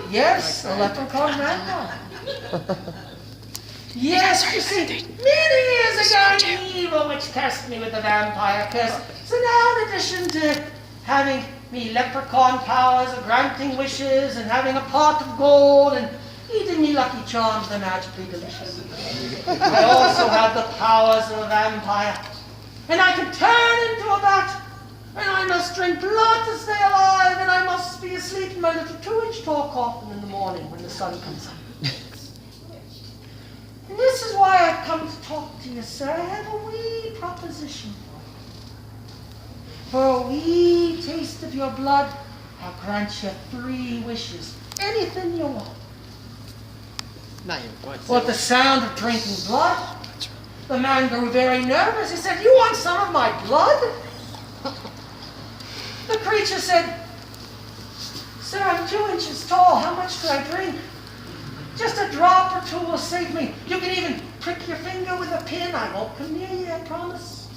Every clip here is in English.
Yes, a leprechaun vampire. Yes, you see, many years ago, an evil witch cursed me with a vampire curse. So now, in addition to having me leprechaun powers of granting wishes and having a pot of gold and eating me Lucky Charms, they're magically delicious, I also have the powers of a vampire. And I can turn into a bat, and I must drink blood to stay alive, and I must be asleep in my little 2-inch tall coffin in the morning when the sun comes up. And this is why I've come to talk to you, sir. I have a wee proposition for you. For a wee taste of your blood, I'll grant you 3 wishes. Anything you want. Well, at the sound of drinking blood, the man grew very nervous. He said, "You want some of my blood?" The creature said, "Sir, I'm 2 inches tall. How much do I drink?" "Just a drop or 2 will save me. You can even prick your finger with a pin. I won't come near you, I promise.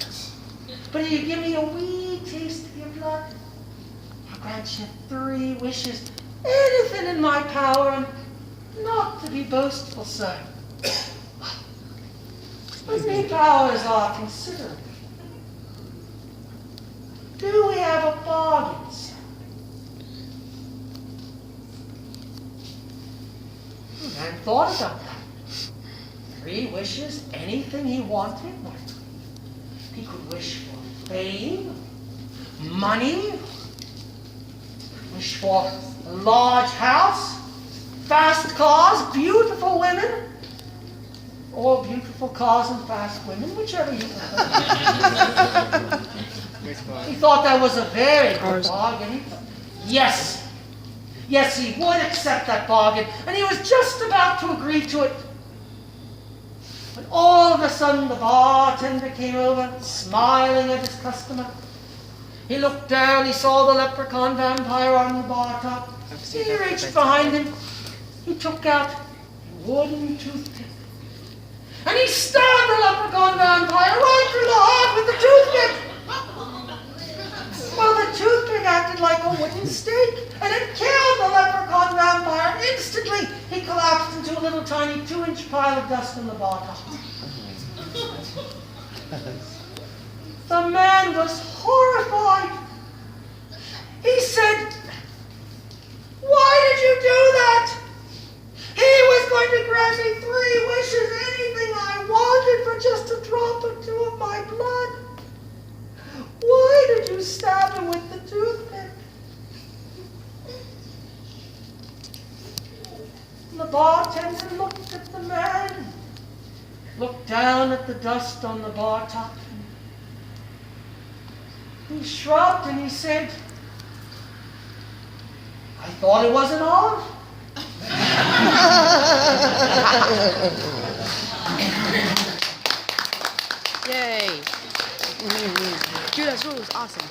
But if you give me a wee taste of your blood, I'll grant you 3 wishes. Anything in my power, and not to be boastful, sir. But my powers are considerable. Do we have a bargain, sir?" The man thought about that. 3 wishes, anything he wanted. He could wish for fame, money, wish for a large house, fast cars, beautiful women, or beautiful cars and fast women, whichever you prefer. He thought that was a very good bargain. Yes, he would accept that bargain, and he was just about to agree to it. But all of a sudden, the bartender came over, smiling at his customer. He looked down, he saw the leprechaun vampire on the bar top. He reached behind him, he took out a wooden toothpick, and he stabbed the leprechaun vampire right through the heart with the toothpick. Well, the toothpick acted like a wooden stake, and it killed the leprechaun vampire. Instantly, he collapsed into a little tiny 2-inch pile of dust in the bar top. The man was horrified. He said, "Why did you do that? He was going to grant me 3 wishes, anything I wanted, for just a drop or 2 of my blood. Why did you stab him with the toothpick?" The bartender looked at the man, looked down at the dust on the bar top. He shrugged and he said, "I thought it wasn't on." Yay. Dude, that show was awesome.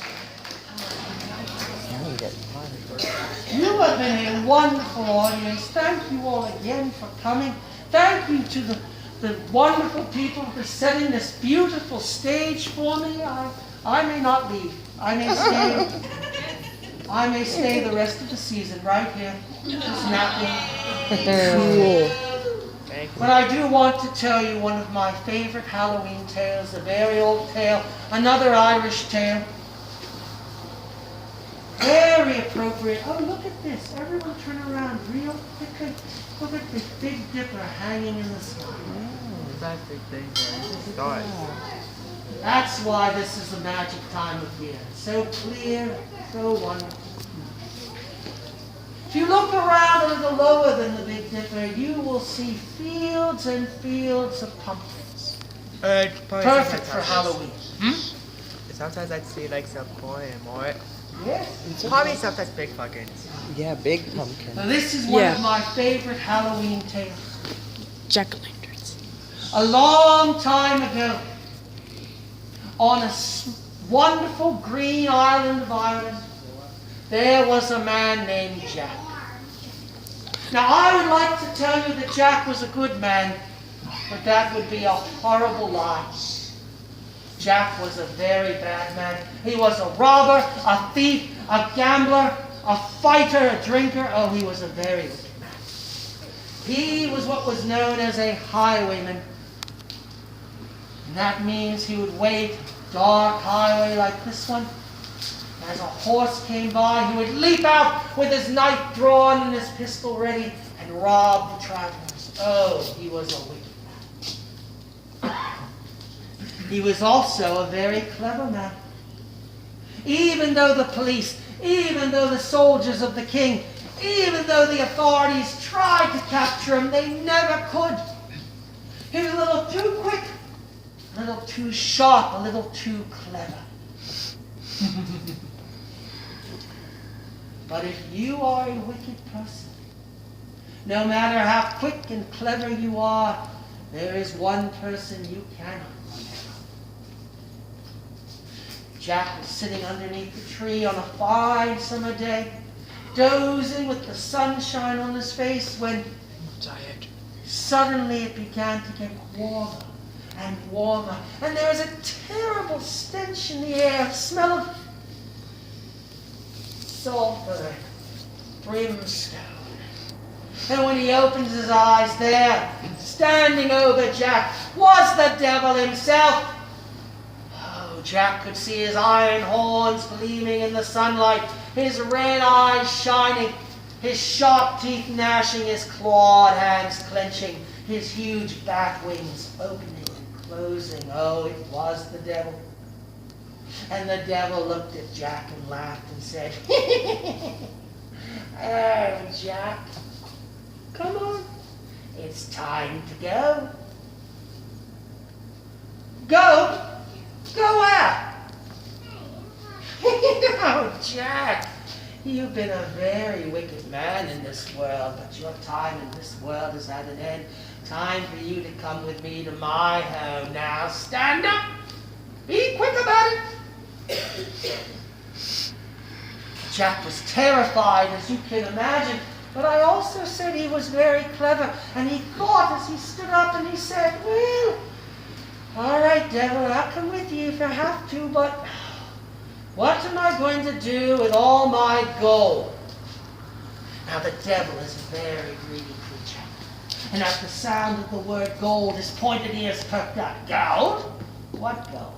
You have been a wonderful audience. Thank you all again for coming. Thank you to the wonderful people for setting this beautiful stage for me. I may not leave. I may stay the rest of the season right here, just napping. Cool. But I do want to tell you one of my favorite Halloween tales, a very old tale, another Irish tale. Very appropriate. Oh, look at this. Everyone turn around real quickly. Look at this Big Dipper hanging in the sky. That's the thing where it starts. That's why this is the magic time of year. So clear, so wonderful. If you look around a little lower than the Big Dipper, you will see fields and fields of pumpkins. Perfect for Halloween. Sometimes I'd see like some poem or Yes. probably sometimes big pumpkins. Yeah, big pumpkin. Now this is one Yeah. of my favorite Halloween tales. Jack-o'-lanterns. A long time ago, on a wonderful green island of Ireland, there was a man named Jack. Now I would like to tell you that Jack was a good man, but that would be a horrible lie. Jack was a very bad man. He was a robber, a thief, a gambler, a fighter, a drinker. Oh, he was a very wicked He was what was known as a highwayman. And that means he would wait a dark highway like this one. As a horse came by, he would leap out with his knife drawn and his pistol ready and rob the travelers. Oh, he was a wicked man. He was also a very clever man. Even though the police, even though the soldiers of the king, even though the authorities tried to capture him, they never could. He was a little too quick, a little too sharp, a little too clever. But if you are a wicked person, no matter how quick and clever you are, there is one person you cannot run out of. Jack was sitting underneath the tree on a fine summer day, dozing with the sunshine on his face, when suddenly it began to get warmer and warmer, and there was a terrible stench in the air, a smell of sulfur, brimstone. And when he opened his eyes, there, standing over Jack, was the devil himself. Oh, Jack could see his iron horns gleaming in the sunlight, his red eyes shining, his sharp teeth gnashing, his clawed hands clenching, his huge bat wings opening and closing. Oh, it was the devil. And the devil looked at Jack and laughed and said, "Oh, Jack, come on, it's time to go." Go? Go where? Oh, Jack, you've been a very wicked man in this world, but your time in this world is at an end. Time for you to come with me to my home. Now, stand up. Be quick about it. Jack was terrified, as you can imagine, but I also said he was very clever, and he thought as he stood up and he said, "Well, all right, devil, I'll come with you if I have to, but what am I going to do with all my gold?" Now, the devil is a very greedy creature, and at the sound of the word gold, his pointed ears perked up. Gold? What gold?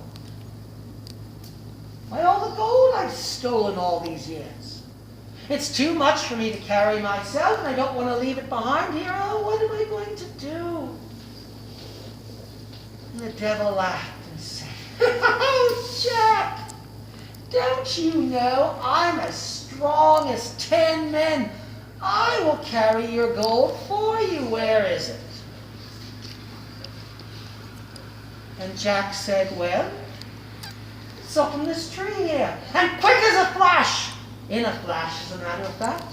Why, all the gold I've stolen all these years. It's too much for me to carry myself, and I don't want to leave it behind here. Oh, what am I going to do? And the devil laughed and said, "Oh, Jack, don't you know I'm as strong as 10 men? I will carry your gold for you. Where is it?" And Jack said, "Well, it's up in this tree here." And quick as a flash, in a flash as a matter of fact,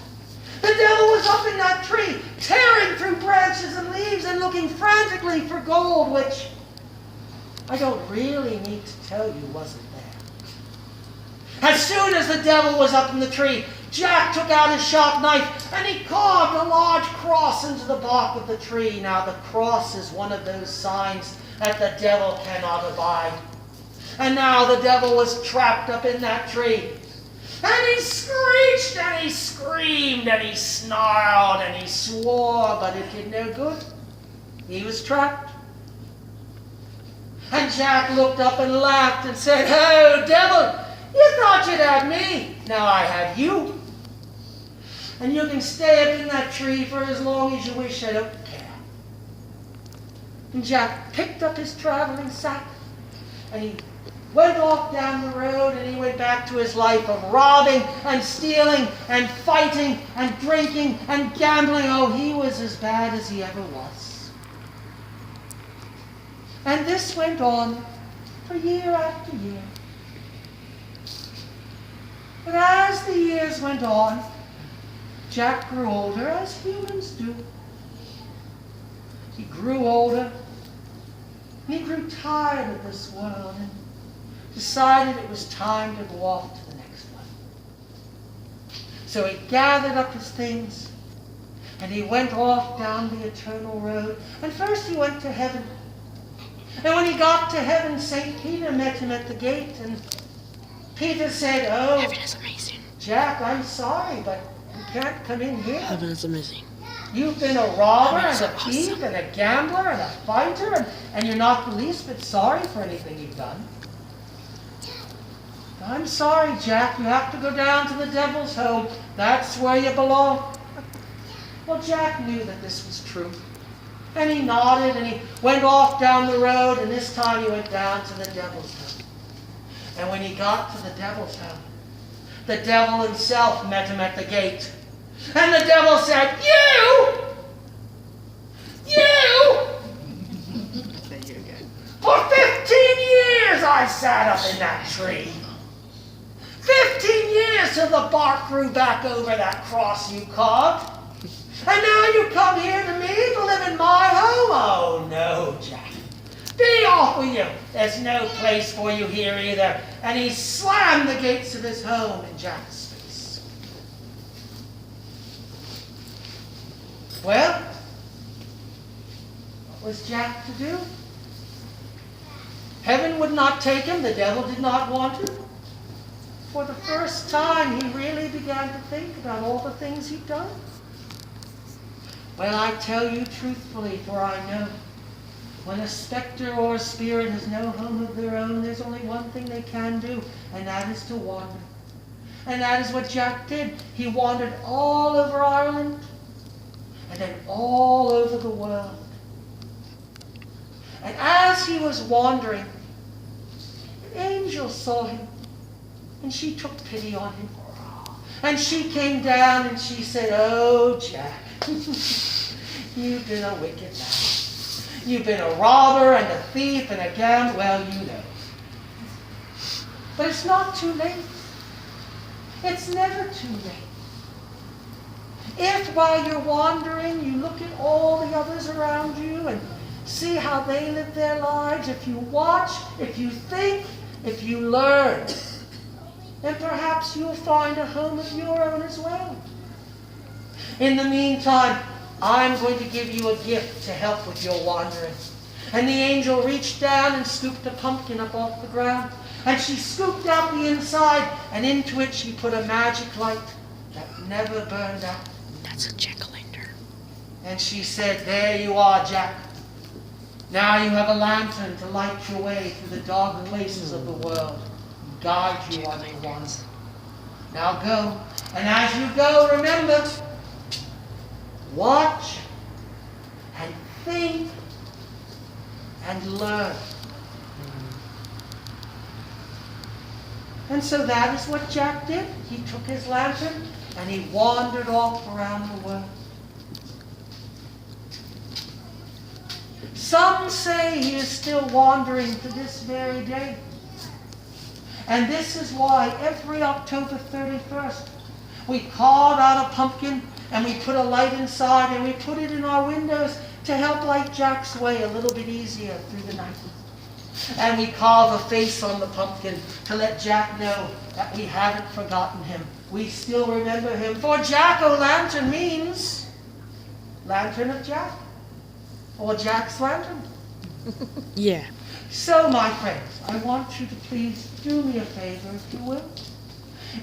the devil was up in that tree, tearing through branches and leaves and looking frantically for gold, which I don't really need to tell you wasn't there. As soon as the devil was up in the tree, Jack took out his sharp knife and he carved a large cross into the bark of the tree. Now, the cross is one of those signs that the devil cannot abide. And now the devil was trapped up in that tree. And he screeched and he screamed and he snarled and he swore, but it did no good. He was trapped. And Jack looked up and laughed and said, "Oh, devil, you thought you'd have me. Now I have you. And you can stay up in that tree for as long as you wish. I don't care." And Jack picked up his traveling sack and he went off down the road, and he went back to his life of robbing and stealing and fighting and drinking and gambling. Oh, he was as bad as he ever was. And this went on for year after year. But as the years went on, Jack grew older, as humans do. He grew older, and he grew tired of this world, and decided it was time to go off to the next one. So he gathered up his things, and he went off down the eternal road. And first he went to heaven. And when he got to heaven, St. Peter met him at the gate, and Peter said, "Oh, Heaven is amazing. Jack, I'm sorry, but you can't come in here." Heaven is amazing. You've been a robber and a thief and a gambler and a fighter, and you're not the least bit sorry for anything you've done. I'm sorry, Jack. You have to go down to the devil's home. That's where you belong. Well, Jack knew that this was true. And he nodded and he went off down the road, and this time he went down to the devil's home. And when he got to the devil's home, the devil himself met him at the gate. And the devil said, You! Say you again. For 15 years I sat up in that tree. 15 years till the bark grew back over that cross you carved. And now you come here to me to live in my home? Oh, no, Jack. Be off with you. There's no place for you here either. And he slammed the gates of his home in Jack's face. Well, what was Jack to do? Heaven would not take him. The devil did not want him. For the first time, he really began to think about all the things he'd done. Well, I tell you truthfully, for I know, when a specter or a spirit has no home of their own, there's only one thing they can do, and that is to wander. And that is what Jack did. He wandered all over Ireland, and then all over the world. And as he was wandering, an angel saw him, and she took pity on him. And she came down and she said, Oh, Jack, you've been a wicked man. You've been a robber and a thief and a gambler. Well, you know. But it's not too late. It's never too late. If while you're wandering, you look at all the others around you and see how they live their lives, if you watch, if you think, if you learn, then perhaps you'll find a home of your own as well. In the meantime, I'm going to give you a gift to help with your wandering. And the angel reached down and scooped a pumpkin up off the ground. And she scooped out the inside, and into it she put a magic light that never burned out. That's a jack-o'-lantern. And she said, There you are, Jack. Now you have a lantern to light your way through the dark places of the world. Guide you on your wander. Now go, and as you go, remember, watch and think and learn. And so that is what Jack did. He took his lantern and he wandered off around the world. Some say he is still wandering to this very day. And this is why every October 31st, we carve out a pumpkin and we put a light inside and we put it in our windows to help light Jack's way a little bit easier through the night. And we carve a face on the pumpkin to let Jack know that we haven't forgotten him. We still remember him. For Jack-o'-lantern means Lantern of Jack, or Jack's Lantern. Yeah. So, my friends, I want you to please do me a favor, if you will.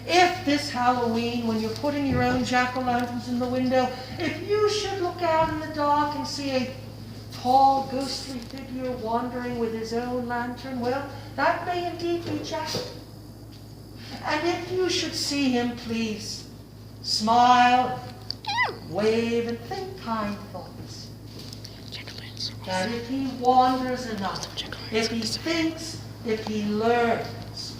If this Halloween, when you're putting your own jack-o'-lanterns in the window, if you should look out in the dark and see a tall, ghostly figure wandering with his own lantern, well, that may indeed be Jack. And if you should see him, please smile, wave, and think kind thoughts. That if he wanders enough, if he thinks, if he learns,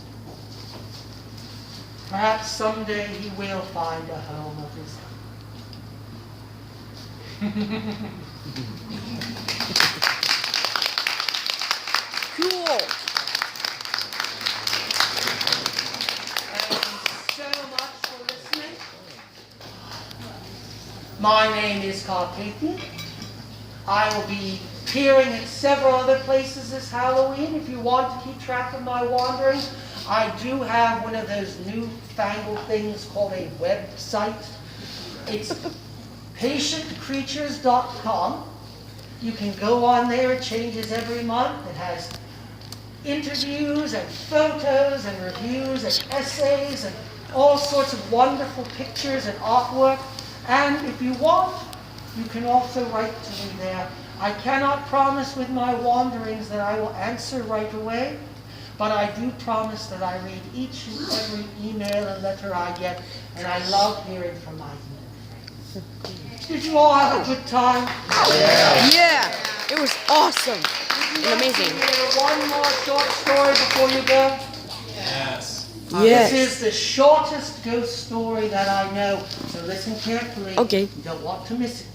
perhaps someday he will find a home of his own. Cool. Thank you so much for listening. My name is Carpathian. I will be appearing at several other places this Halloween. If you want to keep track of my wanderings, I do have one of those newfangled things called a website. It's patientcreatures.com. You can go on there. It changes every month. It has interviews and photos and reviews and essays and all sorts of wonderful pictures and artwork. And if you want, You can also write to me there. I cannot promise with my wanderings that I will answer right away, but I do promise that I read each and every email and letter I get, and I love hearing from my friends. Did you all have a good time? Yeah, it was awesome Would and you like to amazing. hear one more short story before you go? Yes. This is the shortest ghost story that I know, so listen carefully. Okay. You don't want to miss it.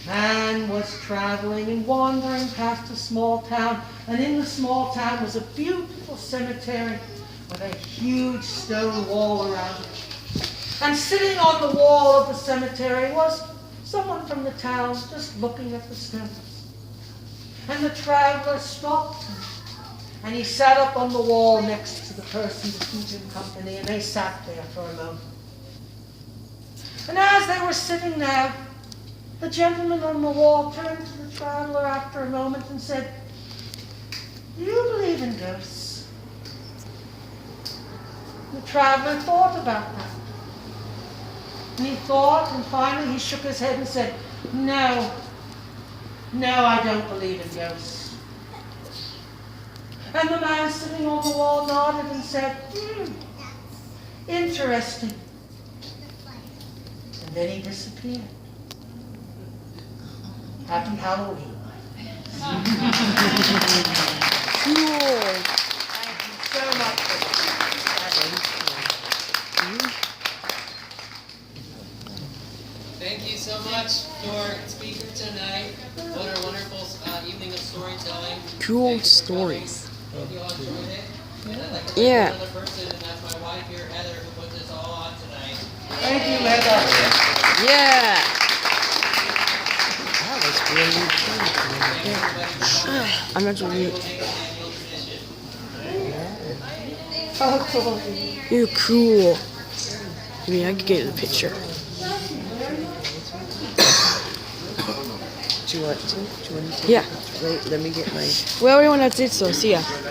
Man was traveling and wandering past a small town, and in the small town was a beautiful cemetery with a huge stone wall around it. And sitting on the wall of the cemetery was someone from the town just looking at the stones. And the traveler stopped him, and he sat up on the wall next to the person to keep him company, and they sat there for a moment. And as they were sitting there, the gentleman on the wall turned to the traveler after a moment and said, "Do you believe in ghosts?" The traveler thought about that. And he thought, and finally he shook his head and said, No, I don't believe in ghosts." And the man sitting on the wall nodded and said, "Interesting." And then he disappeared. Happy Halloween. Cool. Thank you so much for that. Thank you so much for our speaker tonight. What a wonderful evening of storytelling. Cool Thank you for stories. coming. Hope you all enjoyed it. And I'd like to Yeah. thank another person, and that's my wife here, Heather, who put this all on tonight. Thank you, Heather. Yeah. That was really cool. Thank everybody for coming. I'm not doing We'll it. make it an annual tradition. Oh, cool. You're cool. I mean, I could get the picture. Do you want to? Yeah. Wait, let me get my... Well, everyone, that's it, so see ya.